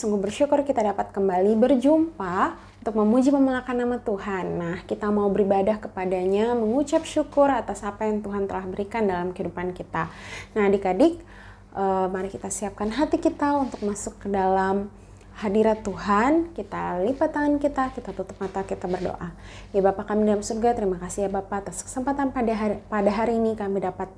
sungguh bersyukur kita dapat kembali berjumpa untuk memuji memuliakan nama Tuhan. Nah, kita mau beribadah kepadanya, mengucap syukur atas apa yang Tuhan telah berikan dalam kehidupan kita. Nah, adik-adik, mari kita siapkan hati kita untuk masuk ke dalam hadirat Tuhan. Kita lipat tangan kita tutup mata, kita berdoa. Ya Bapa kami dalam surga, terima kasih ya Bapa atas kesempatan pada hari ini kami dapat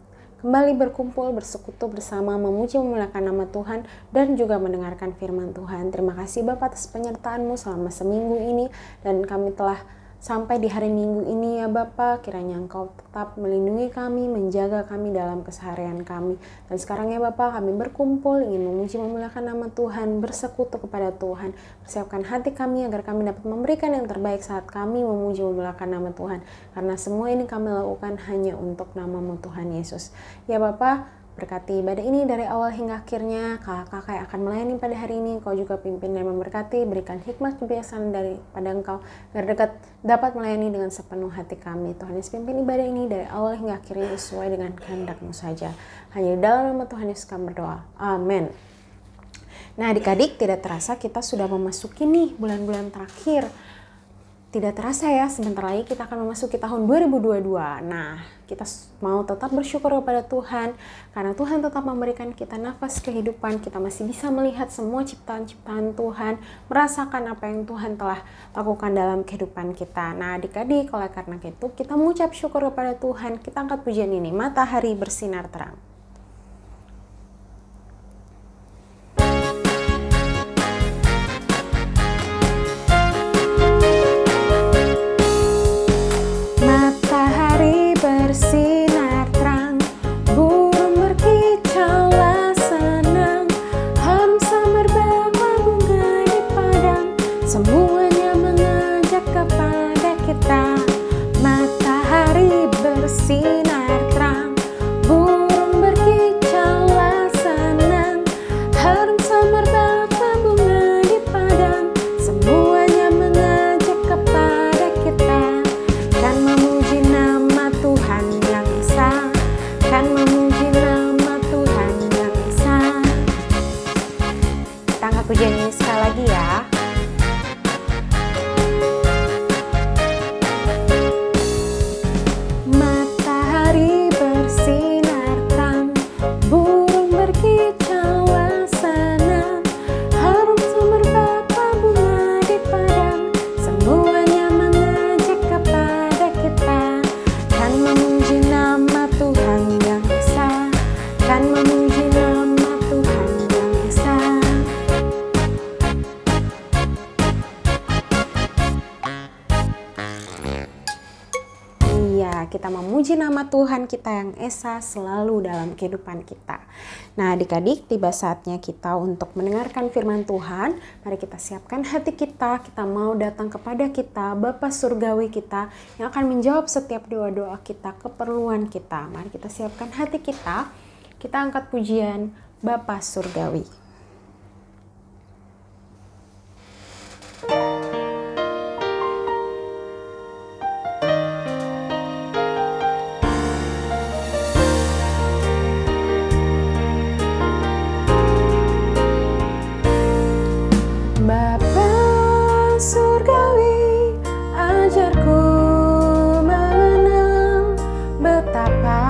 kembali berkumpul, bersekutu bersama, memuji memuliakan nama Tuhan dan juga mendengarkan firman Tuhan. Terima kasih Bapa atas penyertaan-Mu selama seminggu ini, dan kami telah sampai di hari Minggu ini ya Bapa. Kiranya Engkau tetap melindungi kami, menjaga kami dalam keseharian kami. Dan sekarang ya Bapa, kami berkumpul ingin memuji memuliakan nama Tuhan, bersekutu kepada Tuhan. Persiapkan hati kami agar kami dapat memberikan yang terbaik saat kami memuji memuliakan nama Tuhan. Karena semua ini kami lakukan hanya untuk nama-Mu Tuhan Yesus. Ya Bapa, berkati ibadah ini dari awal hingga akhirnya. Kakak-kakak yang akan melayani pada hari ini, Kau juga pimpin dan memberkati, berikan hikmat kebiasaan daripada Engkau, agar dapat melayani dengan sepenuh hati kami. Tuhan Yesus, pimpin ibadah ini dari awal hingga akhirnya sesuai dengan kehendak-Mu saja. Hanya dalam nama Tuhan Yesus kami berdoa. Amin. Nah adik-adik, tidak terasa kita sudah memasuki nih bulan-bulan terakhir. Tidak terasa ya, sebentar lagi kita akan memasuki tahun 2022. Nah, kita mau tetap bersyukur kepada Tuhan, karena Tuhan tetap memberikan kita nafas kehidupan. Kita masih bisa melihat semua ciptaan-ciptaan Tuhan, merasakan apa yang Tuhan telah lakukan dalam kehidupan kita. Nah, adik-adik, oleh karena itu kita mengucap syukur kepada Tuhan. Kita angkat pujian ini, matahari bersinar terang. Bersinar terang, burung berkicaulah senang, harum semerbak bunga di padang, semuanya mengajak kepada kita. Matahari bersinar terang, burung berkicaulah senang, harum semerbak bunga di padang, semuanya mengajak kepada kita. Dan memuji nama Tuhan yang esa, kan memuji nama Tuhan yang esa. Kita angkat pujian ini sekali lagi ya. Matahari bersinar terang, burung berkicaulah senang, harum semerbak bunga di padang, semuanya mengajak kepada kita. Kan memuji nama Tuhan yang esa, kan memuji nama Tuhan yang esa. Iya, kita memuji nama Tuhan kita yang esa selalu dalam kehidupan kita. Nah adik-adik, tiba saatnya kita untuk mendengarkan firman Tuhan. Mari kita siapkan hati kita mau datang kepada kita, Bapa Surgawi kita, yang akan menjawab setiap doa-doa kita, keperluan kita. Mari kita siapkan hati kita angkat pujian Bapa Surgawi. Bapa Surgawi, ajarku mengenal betapa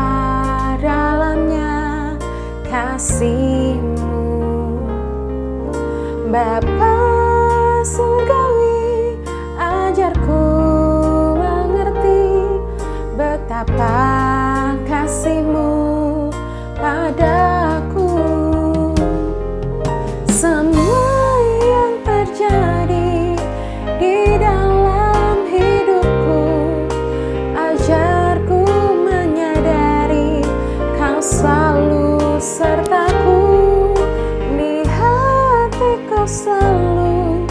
dalamnya kasih-Mu. Bapa Surgawi, ajarku mengerti betapa kasih-Mu padaku. Semua yang terjadi di dalam hidupku, ajarku menyadari Kau selalu sertaku. Di hatiku selalu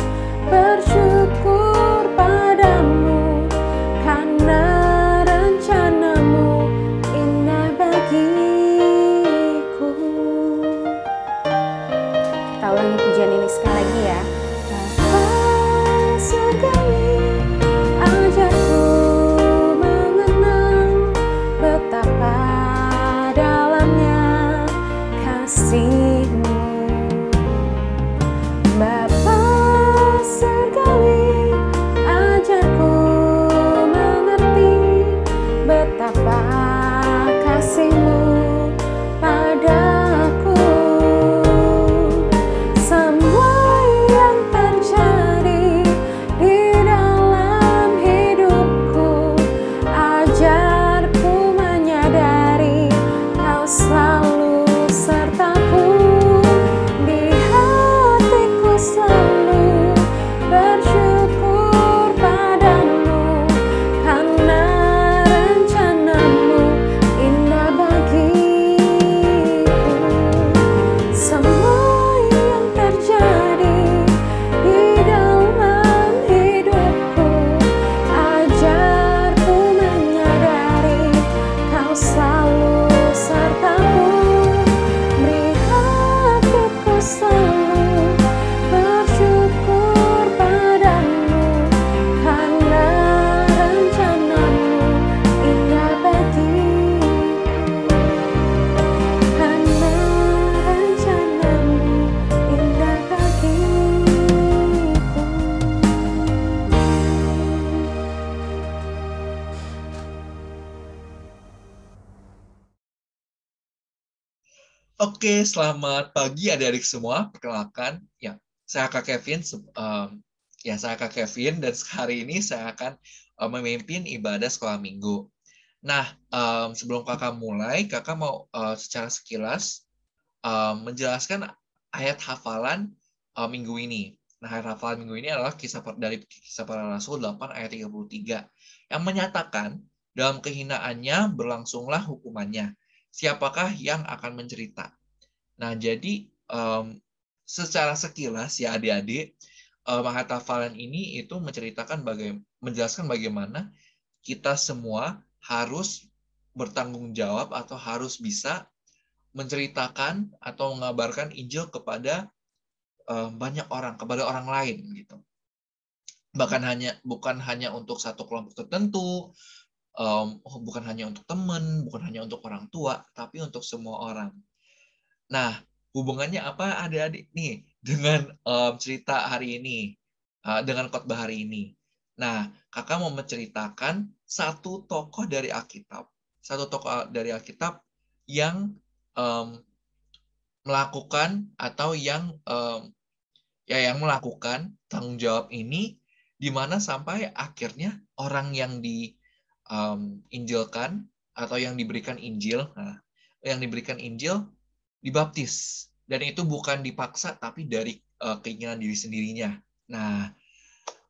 bersyukur padamu, karena rencana-Mu Ajarku menyadari Kau selalu sertaku, di hatiku selalu bersyukur padamu, karena rencanamu indah bagiku. Semua yang terjadi di dalam hidupku, ajarku menyadari Kau selalu sertaku, beri hatiku selalu bersyukur padamu, karena rencanamu indah bagiku, karena rencanamu indah bagiku. Oke, selamat pagi adik-adik semua. Perkenalkan, ya, saya Kak Kevin. Saya Kak Kevin, dan hari ini saya akan memimpin ibadah sekolah minggu. Nah, sebelum kakak mulai, kakak mau secara sekilas menjelaskan ayat hafalan minggu ini. Nah, ayat hafalan minggu ini adalah dari Kisah Para Rasul 8 ayat 33 yang menyatakan, dalam kehinaannya berlangsunglah hukumannya. Siapakah yang akan mencerita? Nah, jadi secara sekilas ya adik-adik, ayat hafalan ini itu menjelaskan bagaimana kita semua harus bertanggung jawab atau harus bisa menceritakan atau mengabarkan Injil kepada banyak orang, kepada orang lain gitu. Bukan hanya untuk satu kelompok tertentu, bukan hanya untuk teman, bukan hanya untuk orang tua, tapi untuk semua orang. Nah, hubungannya apa adik-adik nih dengan cerita hari ini, dengan khotbah hari ini? Nah, kakak mau menceritakan satu tokoh dari Alkitab yang melakukan atau yang melakukan tanggung jawab ini, di mana sampai akhirnya orang yang diinjilkan atau yang diberikan Injil, dibaptis, dan itu bukan dipaksa tapi dari keinginan diri sendirinya. Nah,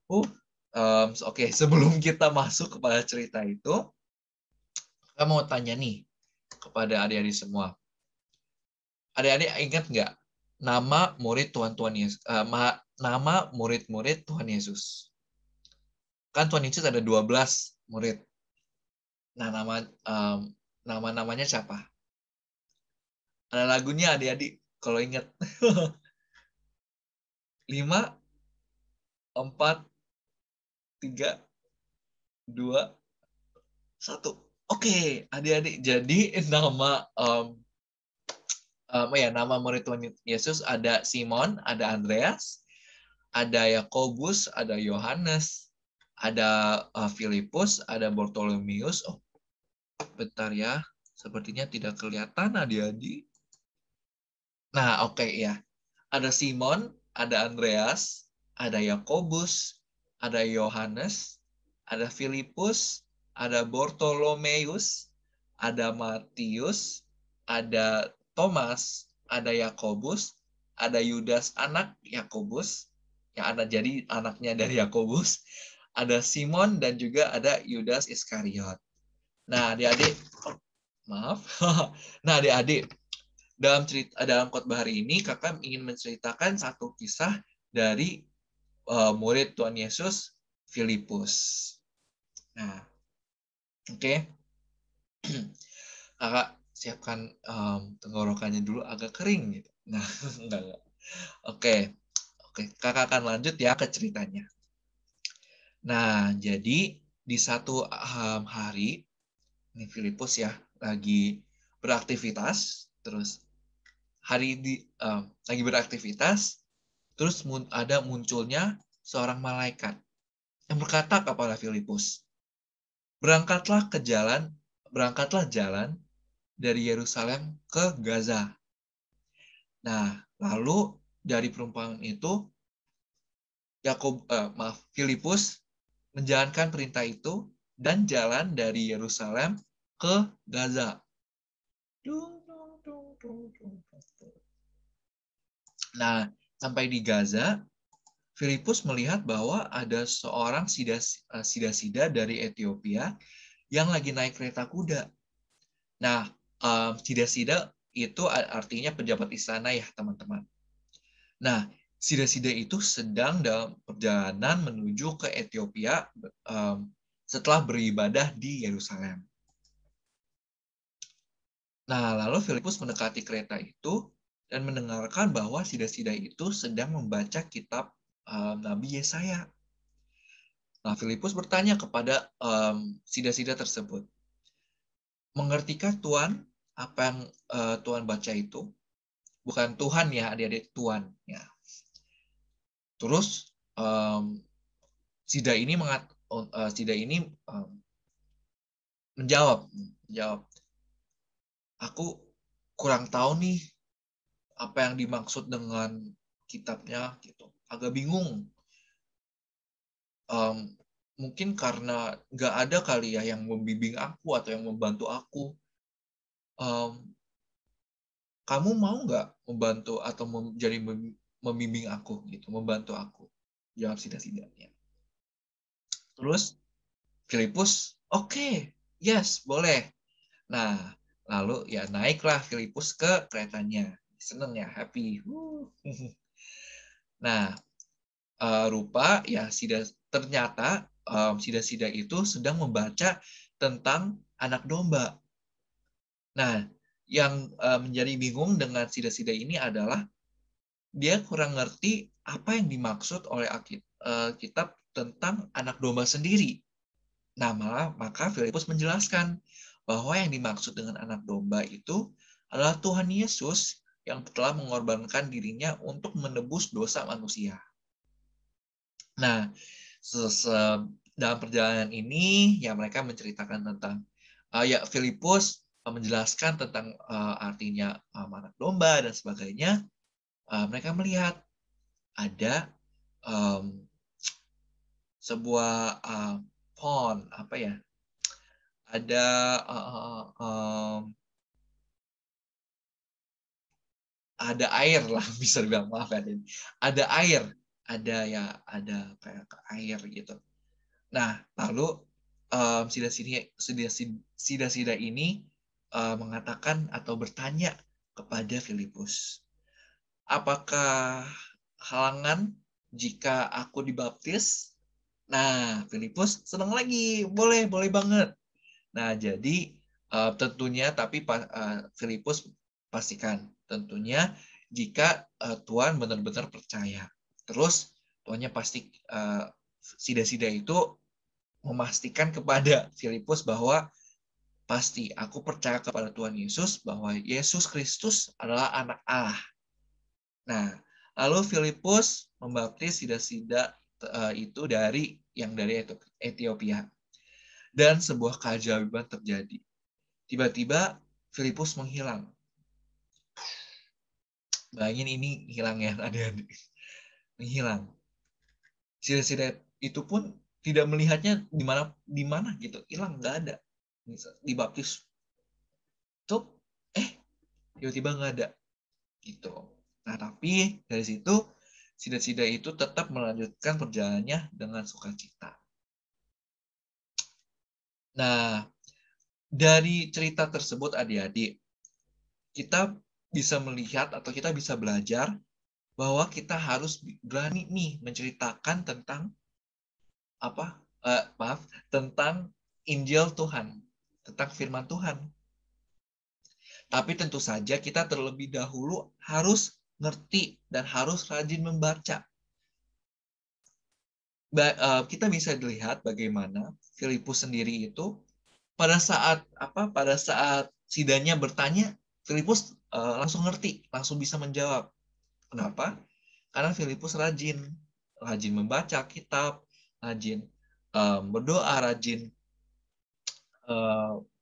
oke, sebelum kita masuk kepada cerita itu, saya mau tanya nih kepada adik-adik semua. Adik-adik ingat nggak nama murid-murid Tuhan Yesus? Kan Tuhan Yesus ada 12 murid. Nah, nama-namanya siapa? Ada lagunya adik-adik kalau ingat. 5, 4, 3, 2, 1. Oke, adik-adik. Jadi nama murid Tuhan Yesus ada Simon, ada Andreas, ada Yakobus, ada Yohanes, ada Filipus, ada Bartolomeus. Oh, bentar ya. Sepertinya tidak kelihatan adik-adik. Nah, oke ya. Ada Simon, ada Andreas, ada Yakobus, ada Yohanes, ada Filipus, ada Bartolomeus, ada Matius, ada Thomas, ada Yakobus, ada Yudas anak Yakobus, yang ada jadi anaknya dari Yakobus, ada Simon, dan juga ada Yudas Iskariot. Nah, adik-adik, maaf. Nah, adik-adik, dalam khotbah hari ini kakak ingin menceritakan satu kisah dari murid Tuhan Yesus, Filipus. Nah, oke. Kakak siapkan tenggorokannya dulu, agak kering gitu. Nah, enggak. Oke, kakak akan lanjut ya ke ceritanya. Nah, jadi di satu hari ini Filipus ya lagi beraktivitas, terus lagi beraktivitas, terus ada munculnya seorang malaikat yang berkata kepada Filipus, berangkatlah jalan dari Yerusalem ke Gaza. Nah, lalu dari perumpamaan itu Filipus menjalankan perintah itu dan jalan dari Yerusalem ke Gaza. Nah, sampai di Gaza, Filipus melihat bahwa ada seorang sida-sida dari Ethiopia yang lagi naik kereta kuda. Nah, sida-sida itu artinya pejabat istana ya, teman-teman. Nah, sida-sida itu sedang dalam perjalanan menuju ke Ethiopia setelah beribadah di Yerusalem. Nah, lalu Filipus mendekati kereta itu dan mendengarkan bahwa sida-sida itu sedang membaca kitab Nabi Yesaya. Nah, Filipus bertanya kepada sida-sida tersebut, mengertikah Tuhan apa yang Tuhan baca itu? Bukan Tuhan ya, adik-adik, Tuhan. Ya. Terus sida ini menjawab, aku kurang tahu nih apa yang dimaksud dengan kitabnya gitu. Agak bingung. Mungkin karena nggak ada kali ya yang membimbing aku atau yang membantu aku. Kamu mau nggak membantu atau jadi membimbing aku gitu, membantu aku? Jawab sida-sidanya. Terus Filipus, oke, yes, boleh. Nah, lalu ya naiklah Filipus ke keretanya. Seneng ya, happy. Nah, rupa ya ternyata sida-sida itu sedang membaca tentang anak domba. Nah, yang menjadi bingung dengan sida-sida ini adalah dia kurang ngerti apa yang dimaksud oleh kitab tentang anak domba sendiri. Nah, maka Filipus menjelaskan bahwa yang dimaksud dengan anak domba itu adalah Tuhan Yesus yang telah mengorbankan dirinya untuk menebus dosa manusia. Nah, dalam perjalanan ini ya mereka menceritakan tentang ya Filipus menjelaskan tentang artinya anak domba dan sebagainya. Mereka melihat ada sebuah pond apa ya? Ada ada air lah, bisa dibilang, maaf ya, ada air, ada kayak air gitu. Nah, lalu sida-sida ini mengatakan atau bertanya kepada Filipus, apakah halangan jika aku dibaptis? Nah, Filipus senang lagi, boleh banget. Nah, jadi tentunya, tapi Filipus pastikan, tentunya jika Tuhan benar-benar percaya. Terus Tuhannya pasti sida-sida itu memastikan kepada Filipus bahwa pasti aku percaya kepada Tuhan Yesus, bahwa Yesus Kristus adalah anak Allah. Nah, lalu Filipus membaptis sida-sida itu dari Ethiopia. Dan sebuah keajaiban terjadi. Tiba-tiba Filipus menghilang. Bayangin ini hilang ya, adik-adik. Menghilang. Sida-sida itu pun tidak melihatnya di mana gitu, hilang, nggak ada. Dibaptis, tuh, tiba-tiba nggak ada, gitu. Nah, tapi dari situ sida-sida itu tetap melanjutkan perjalanannya dengan sukacita. Nah, dari cerita tersebut, adik-adik, kita bisa melihat atau kita bisa belajar bahwa kita harus berani nih menceritakan tentang tentang Injil Tuhan, tentang firman Tuhan. Tapi tentu saja kita terlebih dahulu harus ngerti dan harus rajin membaca. Kita bisa dilihat bagaimana Filipus sendiri itu pada saat sidanya bertanya, Filipus langsung ngerti, langsung bisa menjawab. Kenapa? Karena Filipus rajin membaca kitab, rajin berdoa, rajin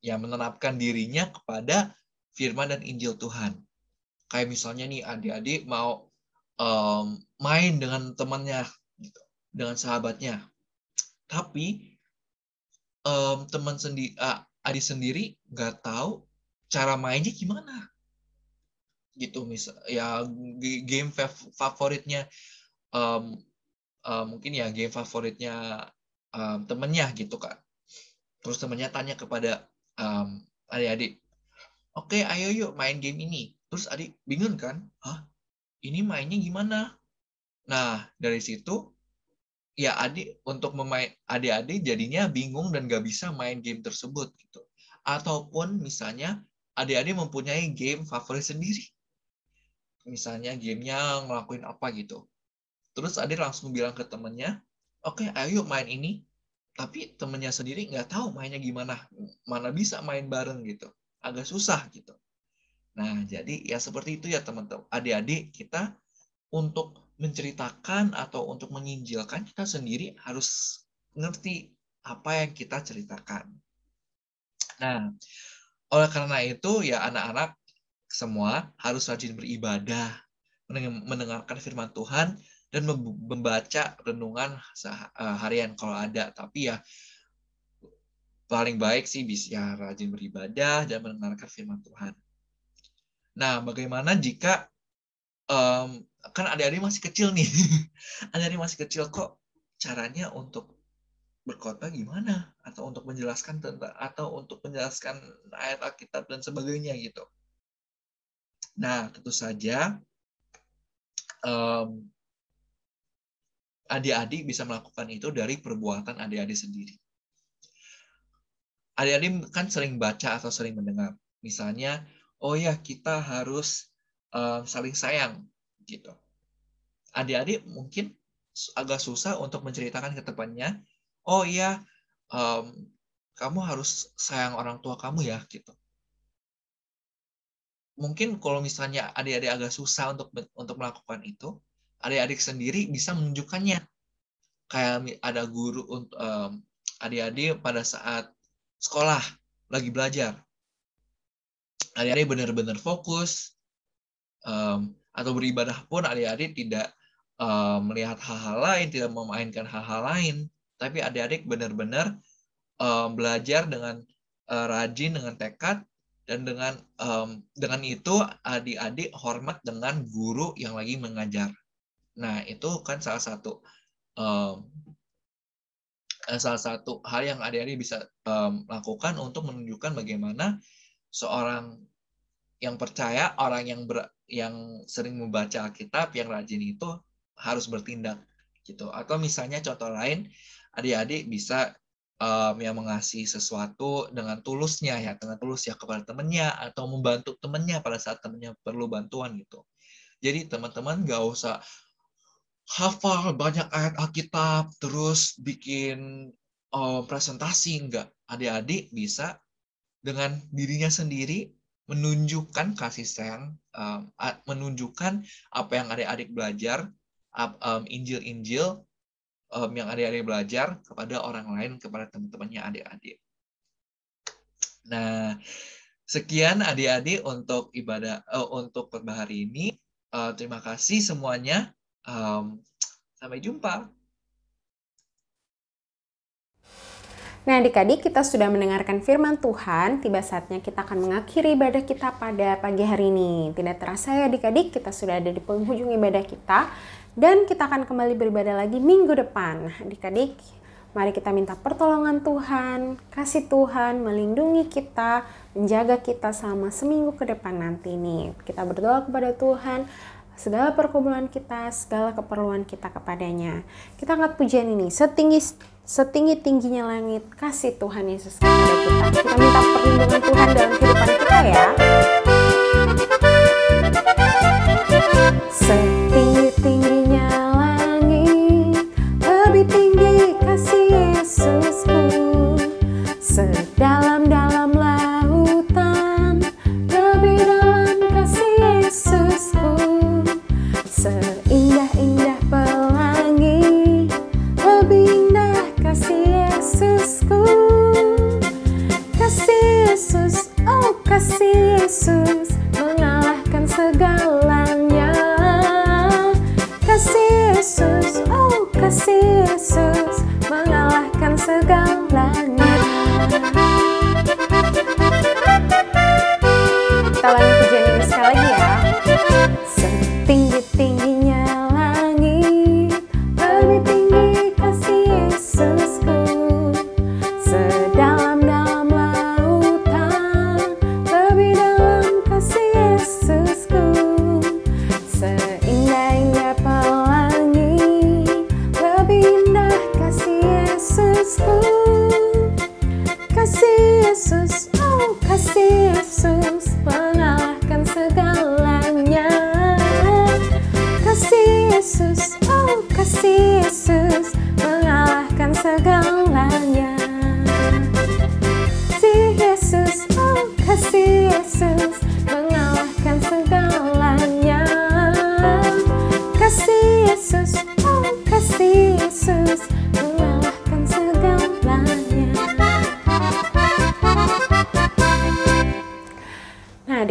menerapkan dirinya kepada firman dan Injil Tuhan. Kayak misalnya nih, adik-adik mau main dengan temannya, gitu, dengan sahabatnya. Tapi adik sendiri nggak tahu cara mainnya gimana gitu. Ya game favoritnya mungkin ya game favoritnya temennya gitu kan. Terus temennya tanya kepada adik-adik, oke, ayo yuk main game ini. Terus adik bingung kan, ini mainnya gimana? Nah, dari situ ya adik-adik jadinya bingung dan gak bisa main game tersebut gitu. Ataupun misalnya adik-adik mempunyai game favorit sendiri. Misalnya gamenya ngelakuin apa gitu. Terus adik langsung bilang ke temennya, oke, ayo main ini. Tapi temennya sendiri nggak tahu mainnya gimana. Mana bisa main bareng gitu. Agak susah gitu. Nah, jadi ya seperti itu ya teman-teman. Adik-adik kita untuk menceritakan atau untuk menginjilkan, kita sendiri harus ngerti apa yang kita ceritakan. Nah, oleh karena itu ya anak-anak semua harus rajin beribadah, mendengarkan firman Tuhan, dan membaca renungan harian kalau ada. Tapi ya paling baik sih bisa rajin beribadah dan mendengarkan firman Tuhan. Nah, bagaimana jika kan adik-adik masih kecil nih. Adik-adik masih kecil, kok caranya untuk berkhotbah gimana? Atau untuk menjelaskan ayat Alkitab dan sebagainya gitu. Nah, tentu saja adik-adik bisa melakukan itu dari perbuatan adik-adik sendiri. Adik-adik kan sering baca atau sering mendengar. Misalnya, oh ya kita harus saling sayang gitu. Adik-adik mungkin agak susah untuk menceritakan ke temannya, oh iya kamu harus sayang orang tua kamu ya gitu. Mungkin kalau misalnya adik-adik agak susah untuk melakukan itu, adik-adik sendiri bisa menunjukkannya. Kayak ada guru untuk adik-adik pada saat sekolah lagi belajar, adik-adik benar-benar fokus, atau beribadah pun adik-adik tidak melihat hal-hal lain, tidak memainkan hal-hal lain, tapi adik-adik benar-benar belajar dengan rajin, dengan tekad, dan dengan itu adik-adik hormat dengan guru yang lagi mengajar. Nah, itu kan salah satu hal yang adik-adik bisa lakukan untuk menunjukkan bagaimana seorang yang percaya, orang yang sering membaca Alkitab, yang rajin itu harus bertindak gitu. Atau misalnya contoh lain, adik-adik bisa yang mengasihi sesuatu dengan tulusnya ya kepada temannya, atau membantu temannya pada saat temannya perlu bantuan gitu. Jadi teman-teman gak usah hafal banyak ayat Alkitab terus bikin presentasi, enggak. Adik-adik bisa dengan dirinya sendiri menunjukkan kasih sayang, menunjukkan apa yang adik-adik belajar, Injil-Injil yang adik-adik belajar kepada orang lain, kepada teman-temannya adik-adik. Nah, sekian adik-adik untuk untuk khotbah hari ini. Terima kasih semuanya. Sampai jumpa. Nah, adik-adik, kita sudah mendengarkan firman Tuhan. Tiba saatnya kita akan mengakhiri ibadah kita pada pagi hari ini. Tidak terasa ya adik-adik, kita sudah ada di penghujung ibadah kita. Dan kita akan kembali beribadah lagi minggu depan. Adik-adik, mari kita minta pertolongan Tuhan, kasih Tuhan melindungi kita, menjaga kita selama seminggu ke depan nanti nih. Kita berdoa kepada Tuhan, segala pergumulan kita, segala keperluan kita kepadanya. Kita angkat pujian ini, setinggi-tingginya langit, kasih Tuhan Yesus kepada kita. Kita minta perlindungan Tuhan dalam kehidupan kita ya. Setinggi-tingginya langit, lebih tinggi kasih Yesusku. Sedalam-dalam lautan, lebih dalam kasih Yesusku. Seindah-indah pelangi, lebih indah kasih Yesusku. Kasih Yesus, oh kasih Yesus, mengalahkan segalanya. Kasih Yesus, oh kasih Yesus, mengalahkan segalanya.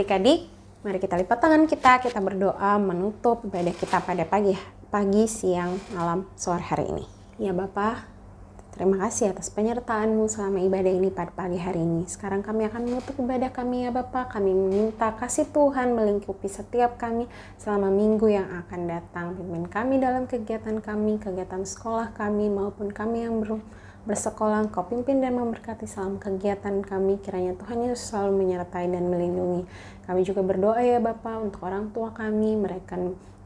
adik-adik, mari kita lipat tangan kita berdoa menutup ibadah kita pada pagi, siang, malam, sore hari ini. Ya Bapa, terima kasih atas penyertaan-Mu selama ibadah ini pada pagi hari ini. Sekarang kami akan menutup ibadah kami ya Bapa. Kami meminta kasih Tuhan melingkupi setiap kami selama minggu yang akan datang. Pimpin kami dalam kegiatan kami, kegiatan sekolah kami, maupun kami yang bersekolah. Engkau pimpin dan memberkati selama kegiatan kami. Kiranya Tuhan Yesus selalu menyertai dan melindungi. Kami juga berdoa ya Bapa untuk orang tua kami, mereka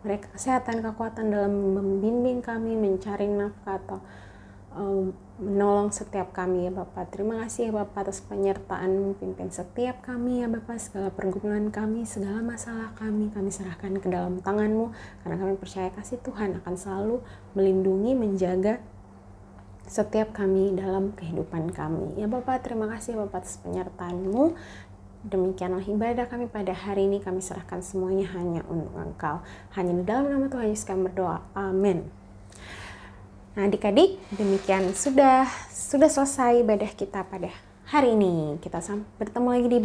kesehatan, kekuatan dalam membimbing kami, mencari nafkah atau menolong setiap kami ya Bapak. Terima kasih ya Bapak atas penyertaan, pimpin setiap kami ya Bapak, segala pergumulan kami, segala masalah kami serahkan ke dalam tangan-Mu, karena kami percaya kasih Tuhan akan selalu melindungi, menjaga setiap kami dalam kehidupan kami. Ya Bapak, terima kasih Bapak atas penyertaan-Mu. Demikianlah ibadah kami pada hari ini, kami serahkan semuanya hanya untuk Engkau. Hanya di dalam nama Tuhan Yesus kami berdoa. Amin. Nah adik-adik, demikian sudah selesai ibadah kita pada hari ini. Kita bertemu lagi di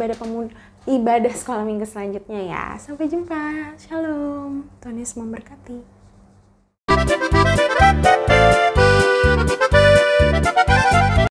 ibadah sekolah minggu selanjutnya ya. Sampai jumpa. Shalom. Tuhan Yesus memberkati.